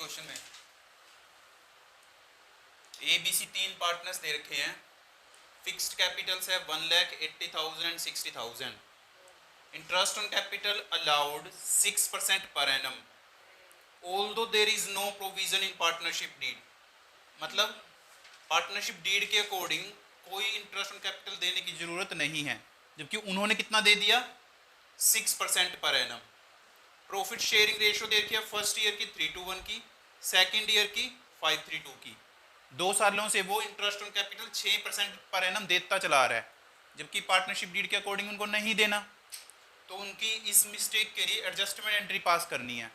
Question में ए B सी तीन partners दे रखे हैं, फिक्स्ड कैपिटल्स है 1,80,000 and 60,000, interest on capital allowed 6% पर annum, although there is no provision in partnership deed. मतलब पार्टनरशिप डीड के अकॉर्डिंग कोई इंटरेस्ट ऑन कैपिटल देने की जरूरत नहीं है, जबकि उन्होंने कितना दे दिया 6% पर एनम। प्रॉफिट शेयरिंग रेशियो दे रखी है फर्स्ट ईयर की 3:1 की, सेकेंड ईयर की 5:3 की। 2 सालों से वो interest on capital 6% per annum देता चला रहा है, जबकि पार्टनरशिप डीड के अकॉर्डिंग उनको नहीं देना। तो उनकी इस मिस्टेक के लिए एडजस्टमेंट एंट्री पास करनी है।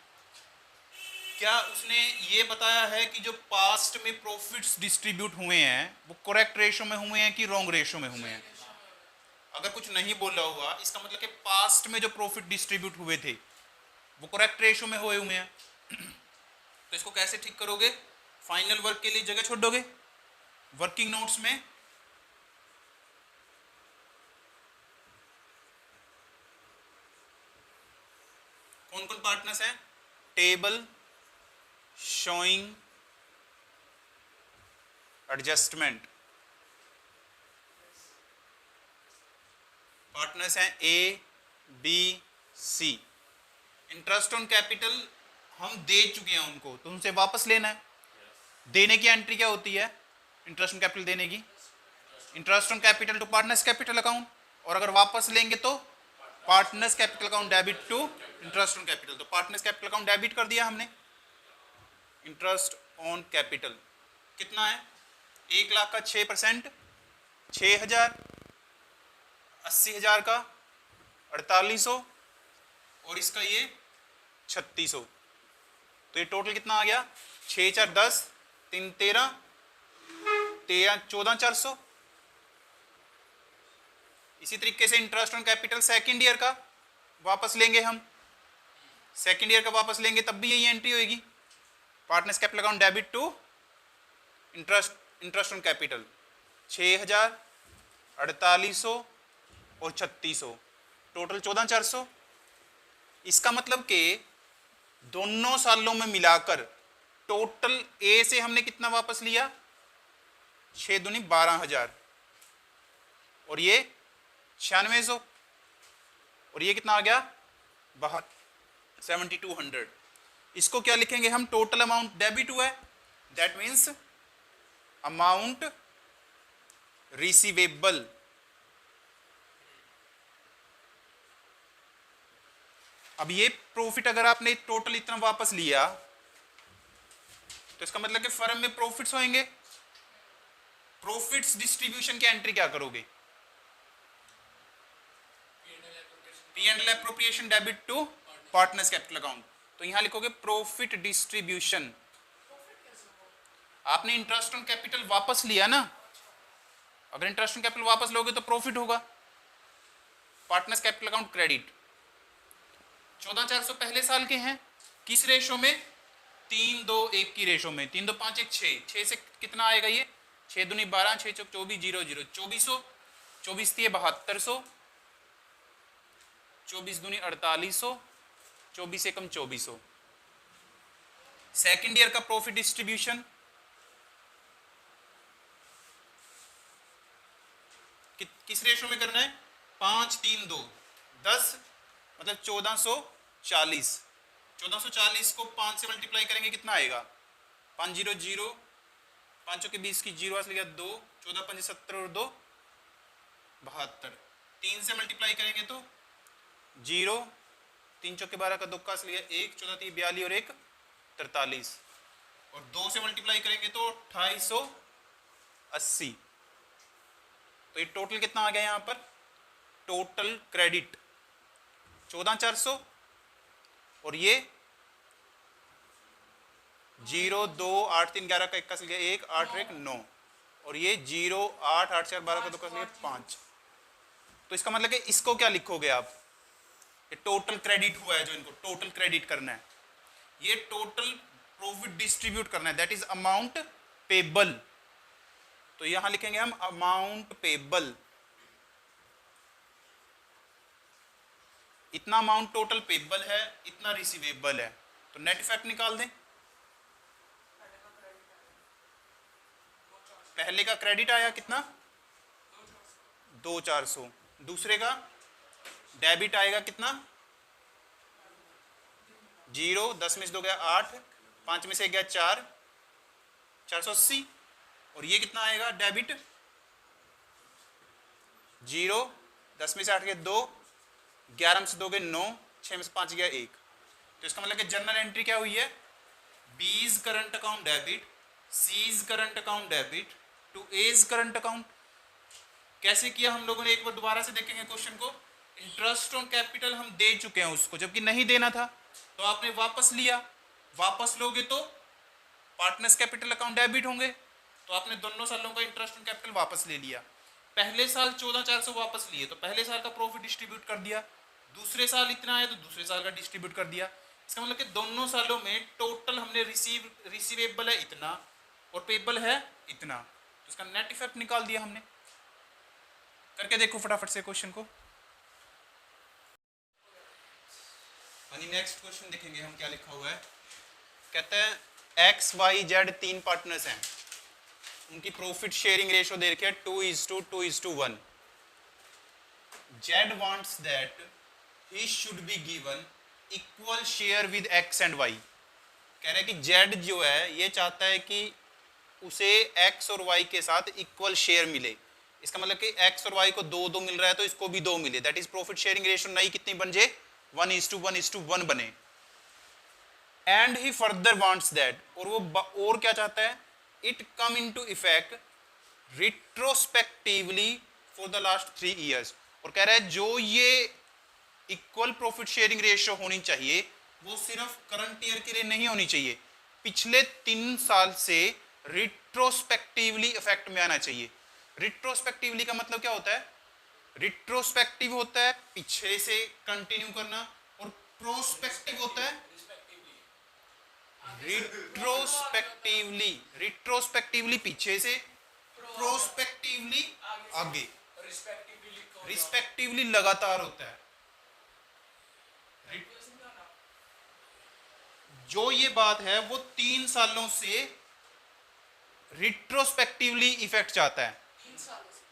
क्या उसने ये बताया है कि जो पास्ट में प्रॉफिट्स डिस्ट्रीब्यूट हुए हैं वो करेक्ट रेशो में हुए हैं कि रॉन्ग रेशो में हुए हैं? अगर कुछ नहीं बोला हुआ इसका मतलब कि पास्ट में जो प्रॉफिट डिस्ट्रीब्यूट हुए थे वो करेक्ट रेशो में हुए हैं। तो इसको कैसे ठीक करोगे? फाइनल वर्क के लिए जगह छोड़ दोगे वर्किंग नोट्स में। कौन कौन पार्टनर्स हैं? टेबल शोइंग एडजस्टमेंट पार्टनर्स हैं A B C. Interest on capital हम दे चुके हैं उनको, तो उनसे वापस लेना है। देने की एंट्री क्या होती है इंटरेस्ट ऑन कैपिटल देने की? Interest on capital to partners capital account, और अगर वापस लेंगे तो partners capital account debit to interest on capital. तो पार्टनर्स कैपिटल अकाउंट डेबिट कर दिया हमने। इंटरेस्ट ऑन कैपिटल कितना है? 1 लाख का 6%, 6,000, 80,000 का 4,800 और इसका ये 3,600। तो ये टोटल कितना आ गया? 6 4 10, 3 13, 14,400। इसी तरीके से interest on capital second year का वापस लेंगे हम, सेकेंड ईयर का वापस लेंगे तब भी यही एंट्री होगी। Partners capital account debit to interest on capital 6,000, 4,800 और 3,600, टोटल 14,400। इसका मतलब कि दोनों सालों में मिलाकर टोटल ए से हमने कितना वापस लिया? 6 दूनी 12,000 और ये 9600 और ये कितना आ गया? 7,200। इसको क्या लिखेंगे हम? टोटल अमाउंट डेबिट हुआ है, दैट मीन्स अमाउंट रिसीवेबल। अब ये प्रॉफिट अगर आपने टोटल इतना वापस लिया तो इसका मतलब कि फर्म में प्रॉफिट्स होंगे। प्रॉफिट्स डिस्ट्रीब्यूशन की एंट्री क्या करोगे? P and L appropriation debit to partners capital account. तो यहां लिखोगे प्रॉफिट डिस्ट्रीब्यूशन। आपने इंटरेस्ट ऑन कैपिटल वापस लिया ना, अगर इंटरेस्ट ऑन कैपिटल वापस लोगे तो प्रॉफिट होगा। पार्टनर्स कैपिटल अकाउंट क्रेडिट 14,400 पहले साल के हैं। किस रेशो में? 3:2:1 की रेशो में। 3:2:5:1 6 से कितना आएगा ये? 6 दूनी 12, 6 चौक 24, 0 0 2400, 24 थी 7200, 24 दूनी 4800, 24 से कम 2400। सेकेंड ईयर का प्रॉफिट डिस्ट्रीब्यूशन किस रेशो में करना है? 5:3:2 10 मतलब 1440। 1440 को 5 से मल्टीप्लाई करेंगे कितना आएगा? 5 0 0, 5 के 20 की 0 से लिया 2, 14 5 70 और 2 72। 3 से मल्टीप्लाई करेंगे तो 0, 3 चौके 12 का दुक्का से लिया 1, 14 3 42 और 1 43 और 2 से मल्टीप्लाई करेंगे तो 2880। तो ये टोटल कितना आ गया यहाँ पर? टोटल क्रेडिट 14,400 और ये 0 2 8 3 11 का 21 लिया 1 8 1 9 और ये 0 8 8 4 12 का दुक्का लिया 5। तो इसका मतलब कि इसको क्या लिखोगे आप? ये टोटल क्रेडिट हुआ है जो इनको टोटल क्रेडिट करना है। ये टोटल प्रॉफिट डिस्ट्रीब्यूट करना है, दैट इज अमाउंट पेबल। तो यहां लिखेंगे हम अमाउंट पेबल। इतना अमाउंट टोटल पेबल है, इतना रिसीवेबल है। तो नेट इफेक्ट निकाल दें। पहले का क्रेडिट आया कितना 2,400, दूसरे का डेबिट आएगा कितना 0, 10 में से 2 गया 8, 5 में से गया 4, 480, और ये कितना आएगा डेबिट 0, 10 में से 8 गया 2, 11 में से 2 गए 9, 6 में से 5 गया 1। तो इसका मतलब कि जर्नल एंट्री क्या हुई है, B's current account debit, C's current account debit to A's current account. कैसे किया हम लोगों ने, एक बार दोबारा से देखेंगे क्वेश्चन को। इंटरेस्ट ऑन कैपिटल हम दे चुके हैं उसको, जबकि नहीं देना था, तो आपने वापस लिया, वापस लोगे तो पार्टनर्स कैपिटल अकाउंट डेबिट होंगे, तो आपने दोनों सालों का इंटरेस्ट ऑन कैपिटल वापस ले लिया। पहले साल 14,400 वापस लिए, तो पहले साल का प्रॉफिट डिस्ट्रीब्यूट कर दिया, दूसरे साल इतना आया तो दूसरे साल का डिस्ट्रीब्यूट कर दिया। इसका मतलब कि दोनों सालों में टोटल हमने रिसीवेबल है इतना और पेबल है इतना, तो इसका नेट इफेक्ट निकाल दिया हमने। करके देखो फटाफट से क्वेश्चन को। नेक्स्ट क्वेश्चन देखेंगे हम क्या लिखा हुआ है। कहते हैं एक्स वाई जेड 3 पार्टनर्स हैं, उनकी प्रॉफिट शेयरिंग रेशो दे रखी है 2:2:1। Z wants that he should be given equal share with X and Y. कह रहे हैं कि जेड जो है ये चाहता है कि उसे एक्स और वाई के साथ इक्वल शेयर मिले। इसका मतलब कि एक्स और वाई को 2-2 मिल रहा है तो इसको भी 2 मिले, that is profit sharing ratio नई कितनी बन जाए 1:1:1 बने। And he further wants that, और वो और क्या चाहता है, it come into effect retrospectively for the last 3 years. और कह रहा है जो ये इक्वल प्रॉफिट शेयरिंग रेशियो होनी चाहिए वो सिर्फ करंट ईयर के लिए नहीं होनी चाहिए, पिछले 3 साल से रिट्रोस्पेक्टिवली इफेक्ट में आना चाहिए। रिट्रोस्पेक्टिवली का मतलब क्या होता है, रिट्रोस्पेक्टिव होता है पीछे से कंटिन्यू करना, और प्रोस्पेक्टिव होता है रिट्रोस्पेक्टिवली पीछे से, प्रोस्पेक्टिवली आगे, रिस्पेक्टिवली लगातार होता है। जो ये बात है वो 3 सालों से रिट्रोस्पेक्टिवली इफेक्ट चाहता है,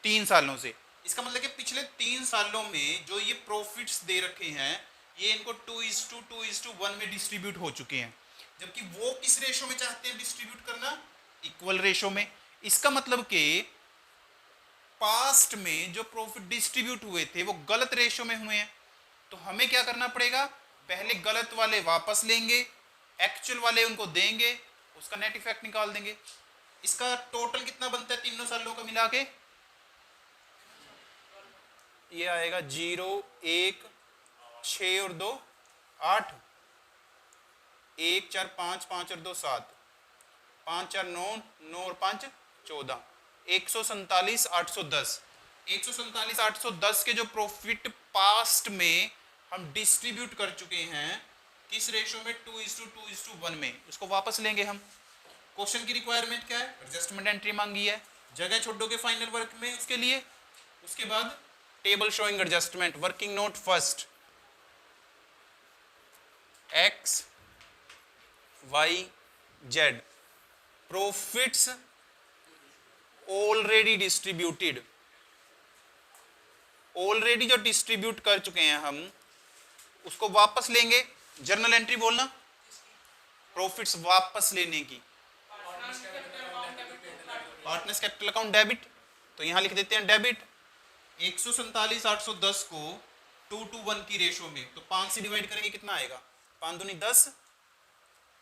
3 सालों से। इसका मतलब कि पिछले 3 सालों में जो ये प्रॉफिट्स दे रखे हैं ये इनको 2:2:1 में डिस्ट्रीब्यूट हो चुके हैं, जबकि वो किस रेशो में चाहते हैं डिस्ट्रीब्यूट करना, इक्वल रेशो में। इसका मतलब कि पास्ट में जो प्रॉफिट डिस्ट्रीब्यूट हुए थे वो गलत रेशो में हुए हैं, तो हमें क्या करना पड़ेगा, पहले गलत वाले वापस लेंगे, एक्चुअल वाले उनको देंगे, उसका नेट इफेक्ट निकाल देंगे। इसका टोटल कितना बनता है तीनों सालों का मिला के, ये आएगा 0, 1, 6 और 2 8, 1 4 5, 5 और 2 7, 5 4 9, 9 और 5 14, 147,810। 147,810 के जो प्रॉफिट पास्ट में हम डिस्ट्रीब्यूट कर चुके हैं किस रेशो में, 2:2:1 में, उसको वापस लेंगे हम। क्वेश्चन की रिक्वायरमेंट क्या है, एडजस्टमेंट एंट्री मांगी है, जगह छोड़ोगे फाइनल वर्क में उसके लिए। उसके बाद table showing adjustment, working note first, X Y Z profits already distributed, already जो डिस्ट्रीब्यूट कर चुके हैं हम उसको वापस लेंगे। जर्नल एंट्री बोलना, प्रॉफिट्स वापस लेने की, पार्टनर्स कैपिटल अकाउंट डेबिट, तो यहां लिख देते हैं डेबिट। 147,810 को 2:1 की रेशो में, तो 5 से डिवाइड करेंगे कितना आएगा, 5 दूनी 10,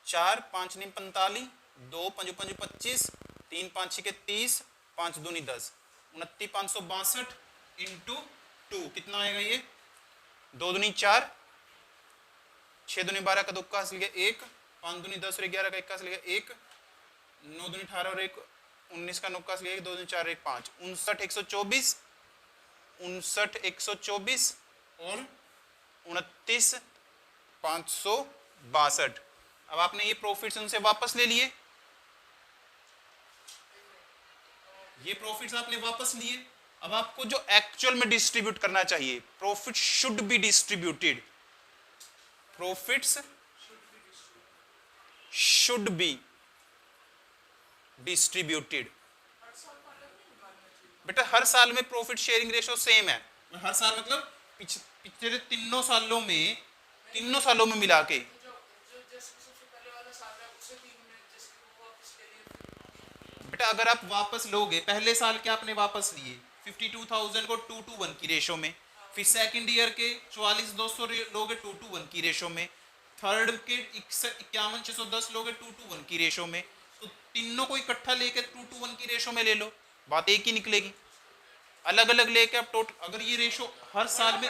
4 5 9 45, 2 5 5 25, 3 5 6 30, 5 दूनी 10, 29,562 इंटू 2 कितना आएगा, ये 2 दूनी 4, 6 दूनी 12 का 2 का हासिल गया 1, 5 दूनी 10 और 11 का 1 का हासिल गया 1, 9 दूनी 18 और 1 19 का 9 का हासिल गया 2 दूनी 4 1 5, 59,124, 59,124 और 29,562। अब आपने ये प्रॉफिट्स उनसे वापस ले लिए, ये प्रॉफिट्स आपने वापस लिए। अब आपको जो एक्चुअल में डिस्ट्रीब्यूट करना चाहिए, profit should be distributed, profits should be distributed, बेटा हर साल में प्रॉफिट शेयरिंग रेशो सेम है, हर साल मतलब पिछले तीनों सालों में मिला के। बेटा अगर आप वापस लोगे, पहले साल के आपने वापस लिए 52,000 को 2:1 की रेशो में, फिर सेकंड ईयर के 44,200 लोगे 2:1 की रेशो में, थर्ड के 51,610 लोगे 2:1 की रेशो में, तो तीनों को इकट्ठा लेके 2:1 की रेशो में ले लो, बात एक ही निकलेगी। अलग अलग लेके आप अगर ये रेशो हर साल में,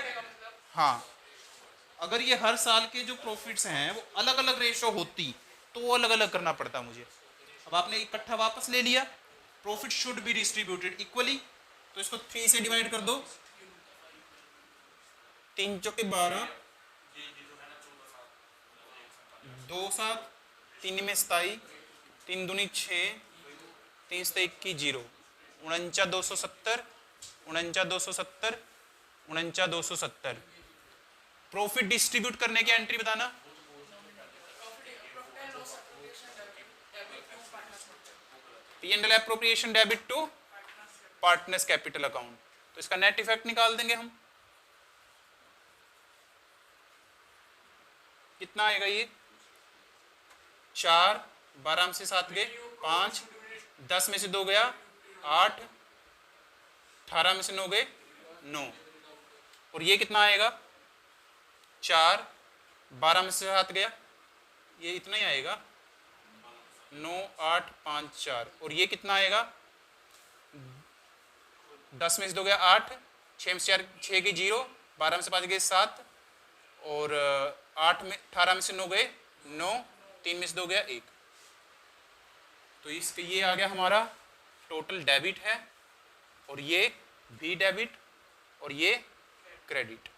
हाँ अगर ये हर साल के जो प्रॉफिट्स हैं वो अलग अलग रेशो होती तो वो अलग अलग करना पड़ता मुझे। अब आपने इकट्ठा वापस ले लिया, profit should be distributed equally, तो इसको 3 से डिवाइड कर दो, 3 चौके 12, 2 7, 3 में 27, 3 दूनी 6, 3 से 21 0, 49,270, 49,270, 49,270। प्रॉफिट डिस्ट्रीब्यूट करने की एंट्री बताना। P&L appropriation debit to partners capital account, तो इसका नेट इफेक्ट निकाल देंगे हम। कितना आएगा ये? 4, 12 में से 7 गए 5, 10 में से 2 गया 8, 18 में से 9 गए 9, और ये कितना आएगा? 4, 12 में से 7 गया, ये इतना ही आएगा 9, 8, 5, 4, और ये कितना आएगा? 10 में से 2 गया 8, 6 में से 4 6 की 0, 12 में से 5 गए 7, और 18 में से 9 गए 9, 3 में से 2 गया 1, तो इसके ये आ गया हमारा टोटल डेबिट है, और ये भी डेबिट और ये क्रेडिट।